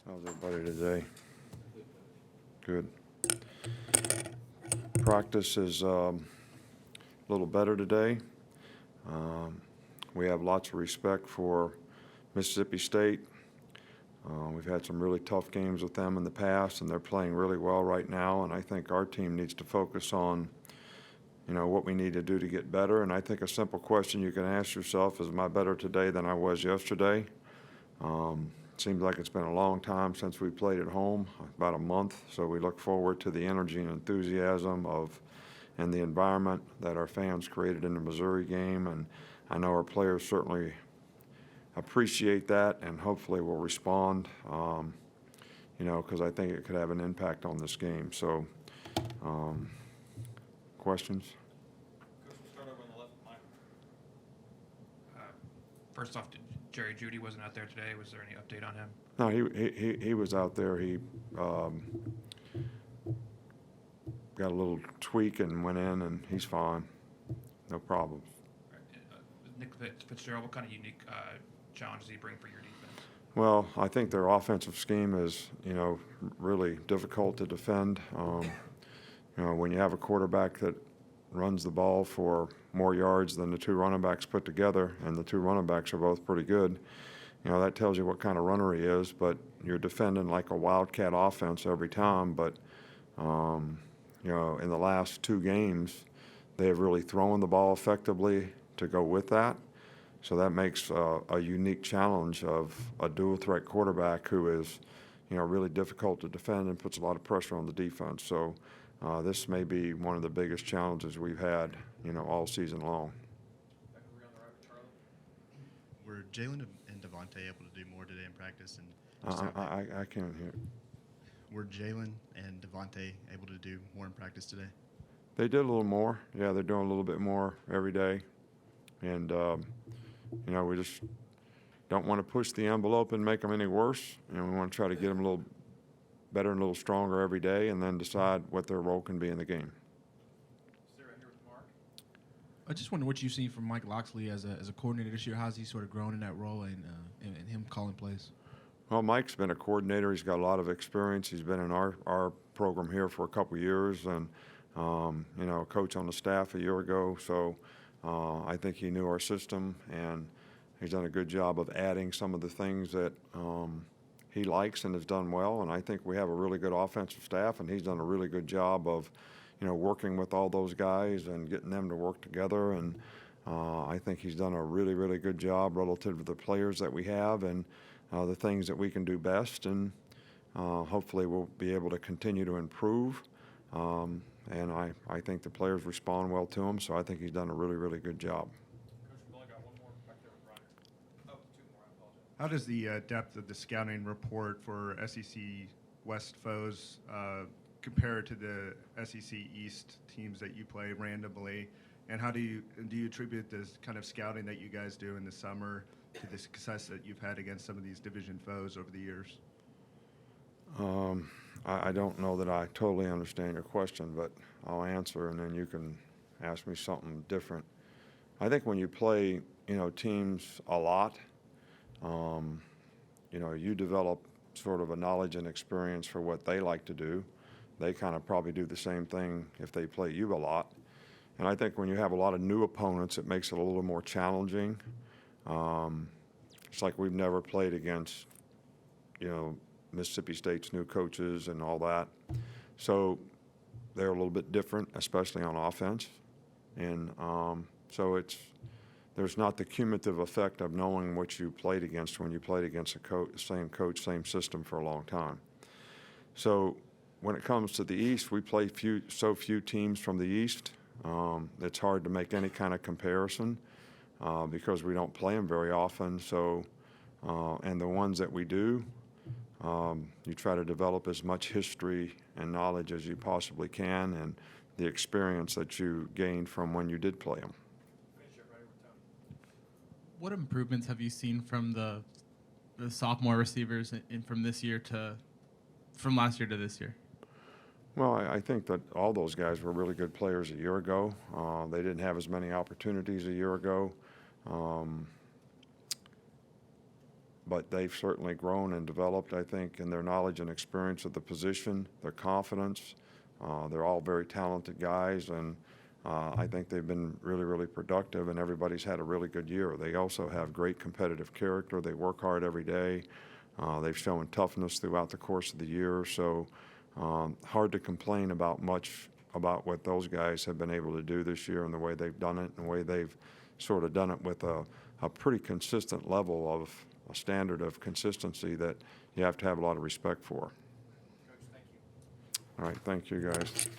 How's everybody today? Good. Practice is a little better today. We have lots of respect for Mississippi State. We've had some really tough games with them in the past, and they're playing really well right now. And I think our team needs to focus on, what we need to do to get better. And I think a simple question you can ask yourself is, am I better today than I was yesterday? Seems like it's been a long time since we played at home, about a month. So we look forward to the energy and enthusiasm and the environment that our fans created in the Missouri game. And I know our players certainly appreciate that and hopefully will respond, because I think it could have an impact on this game. So, questions? Coach, we'll start over on the left, Mike. First off, Jerry Judy wasn't out there today. Was there any update on him? No, he was out there. He got a little tweak and went in, and he's fine. No problem. Nick Fitzgerald, what kind of unique challenge does he bring for your defense? Well, I think their offensive scheme is, really difficult to defend. When you have a quarterback that runs the ball for more yards than the two running backs put together, and the two running backs are both pretty good, that tells you what kind of runner he is. But you're defending like a wildcat offense every time. But, in the last two games, they have really thrown the ball effectively to go with that. So that makes a unique challenge of a dual threat quarterback who is, really difficult to defend and puts a lot of pressure on the defense. So this may be one of the biggest challenges we've had, all season long. Were Jalen and Devontae able to do more today in practice? And I can't hear. Were Jalen and Devontae able to do more in practice today? They did a little more. Yeah, they're doing a little bit more every day. And, we just don't want to push the envelope and make them any worse. We want to try to get them a little better and a little stronger every day and then decide what their role can be in the game. Stay right here with Mark. I just wonder what you've seen from Mike Loxley as a coordinator this year. How's he sort of grown in that role and him calling plays? Well, Mike's been a coordinator. He's got a lot of experience. He's been in our program here for a couple of years and, a coach on the staff a year ago. So I think he knew our system, and he's done a good job of adding some of the things that he likes and has done well. And I think we have a really good offensive staff, and he's done a really good job of, working with all those guys and getting them to work together. And I think he's done a really, really good job relative to the players that we have and the things that we can do best. And hopefully we'll be able to continue to improve. And I think the players respond well to him, so I think he's done a really, really good job. Coach, we've only got one more back there with Brian. Oh, two more. I apologize. How does the depth of the scouting report for SEC West foes compare to the SEC East teams that you play randomly? And how do you attribute this kind of scouting that you guys do in the summer to the success that you've had against some of these division foes over the years? I don't know that I totally understand your question, but I'll answer, and then you can ask me something different. I think when you play, teams a lot, you develop sort of a knowledge and experience for what they like to do. They kind of probably do the same thing if they play you a lot. And I think when you have a lot of new opponents, it makes it a little more challenging. It's like we've never played against, Mississippi State's new coaches and all that. So they're a little bit different, especially on offense. And so there's not the cumulative effect of knowing what you played against when you played against same coach, same system for a long time. So when it comes to the East, we play so few teams from the East. It's hard to make any kind of comparison because we don't play them very often. So, and the ones that we do, you try to develop as much history and knowledge as you possibly can, and the experience that you gained from when you did play them. What improvements have you seen from the sophomore receivers and from last year to this year? Well, I think that all those guys were really good players a year ago. They didn't have as many opportunities a year ago. but they've certainly grown and developed, I think, in their knowledge and experience of the position, their confidence. They're all very talented guys, and I think they've been really, really productive, and everybody's had a really good year. They also have great competitive character. They work hard every day. They've shown toughness throughout the course of the year, so hard to complain about much about what those guys have been able to do this year and the way they've done it and the way they've sort of done it with a pretty consistent level of a standard of consistency that you have to have a lot of respect for. Coach, thank you. All right, thank you, guys.